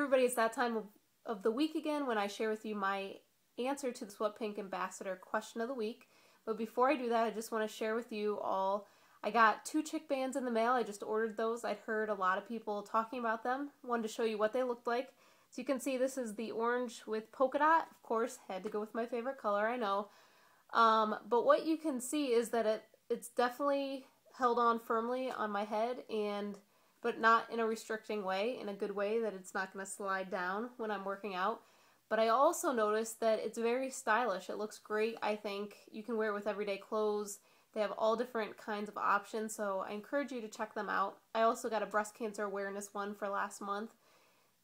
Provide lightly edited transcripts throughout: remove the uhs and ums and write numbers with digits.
Everybody, it's that time of the week again when I share with you my answer to the Sweat Pink Ambassador question of the week. But before I do that, I just want to share with you all, I got 2 Chick bands in the mail. I just ordered those. I'd heard a lot of people talking about them. Wanted to show you what they looked like. So you can see this is the orange with polka dot. Of course, had to go with my favorite color, I know. But what you can see is that it's definitely held on firmly on my head, but not in a restricting way, in a good way, that it's not going to slide down when I'm working out. But I also noticed that it's very stylish. It looks great, I think. You can wear it with everyday clothes. They have all different kinds of options, so I encourage you to check them out. I also got a breast cancer awareness one for last month.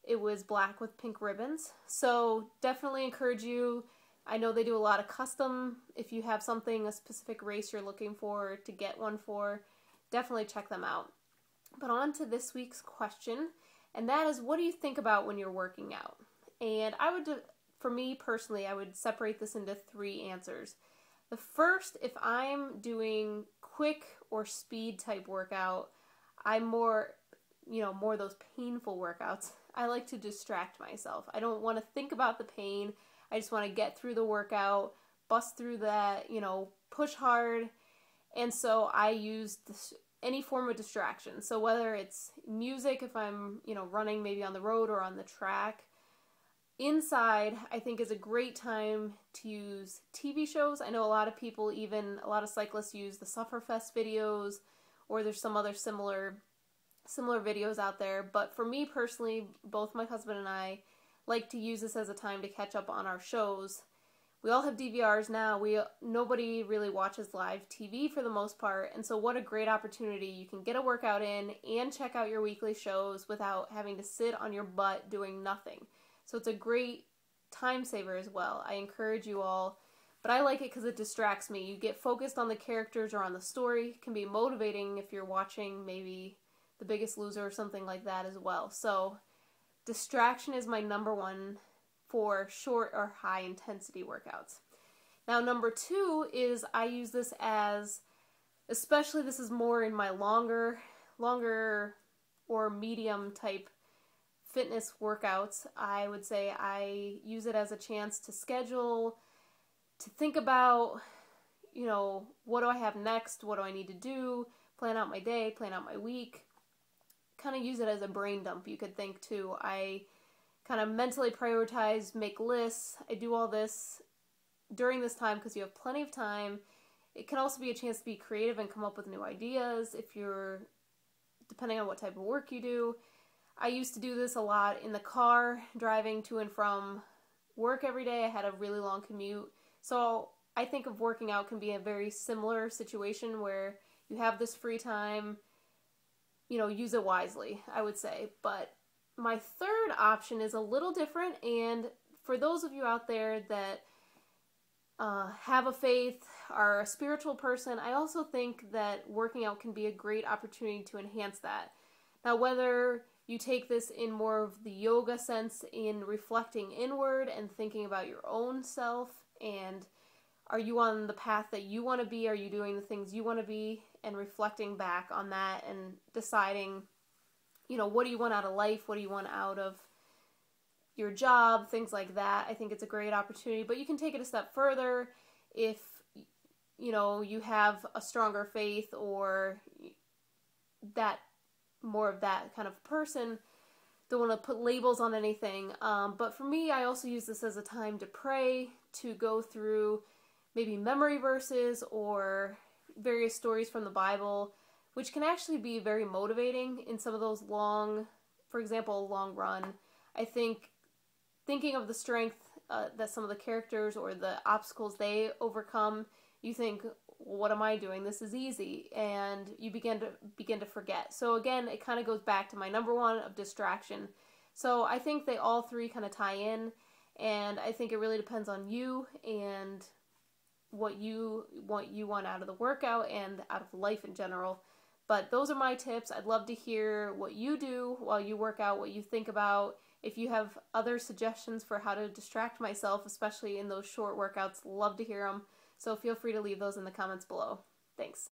It was black with pink ribbons. So definitely encourage you. I know they do a lot of custom. If you have something, a specific race you're looking for to get one for, definitely check them out. But on to this week's question, and that is, what do you think about when you're working out? And for me personally, I would separate this into 3 answers. The first, if I'm doing quick or speed type workout, I'm more those painful workouts. I like to distract myself. I don't want to think about the pain. I just want to get through the workout, bust through that, push hard. And so I use any form of distraction. So whether it's music, if I'm, running maybe on the road or on the track. Inside, I think, is a great time to use TV shows. I know a lot of people, even a lot of cyclists, use the Sufferfest videos, or there's some other similar videos out there. But for me personally, both my husband and I like to use this as a time to catch up on our shows. We all have DVRs now. Nobody really watches live TV for the most part, and so what a great opportunity. You can get a workout in and check out your weekly shows without having to sit on your butt doing nothing. So it's a great time saver as well. I encourage you all, but I like it because it distracts me. You get focused on the characters or on the story. It can be motivating if you're watching maybe The Biggest Loser or something like that as well. So distraction is my number one for short or high intensity workouts. Now, number 2 is I use this as, especially this is more in my longer or medium type fitness workouts. I would say I use it as a chance to schedule, to think about, what do I have next? What do I need to do? Plan out my day, plan out my week. Kind of use it as a brain dump, you could think too. I kind of mentally prioritize, make lists. I do all this during this time because you have plenty of time. It can also be a chance to be creative and come up with new ideas depending on what type of work you do. I used to do this a lot in the car, driving to and from work every day. I had a really long commute. So I think of working out can be a very similar situation where you have this free time, use it wisely, I would say. But my third option is a little different, and for those of you out there that have a faith, are a spiritual person, I also think that working out can be a great opportunity to enhance that. Now, whether you take this in more of the yoga sense, in reflecting inward and thinking about your own self, and are you on the path that you want to be? Are you doing the things you want to be? And reflecting back on that and deciding, what do you want out of life? What do you want out of your job? Things like that. I think it's a great opportunity. But you can take it a step further if, you have a stronger faith or more of that kind of person. Don't want to put labels on anything. But for me, I also use this as a time to pray, to go through maybe memory verses or various stories from the Bible, which can actually be very motivating in some of those for example, long run. I think thinking of the strength that some of the characters or the obstacles they overcome, you think, what am I doing? This is easy. And you begin to forget. So again, it kind of goes back to my number 1 of distraction. So I think they all 3 kind of tie in, and I think it really depends on you and what you want out of the workout and out of life in general. But those are my tips. I'd love to hear what you do while you work out, what you think about. If you have other suggestions for how to distract myself, especially in those short workouts, love to hear them. So feel free to leave those in the comments below. Thanks.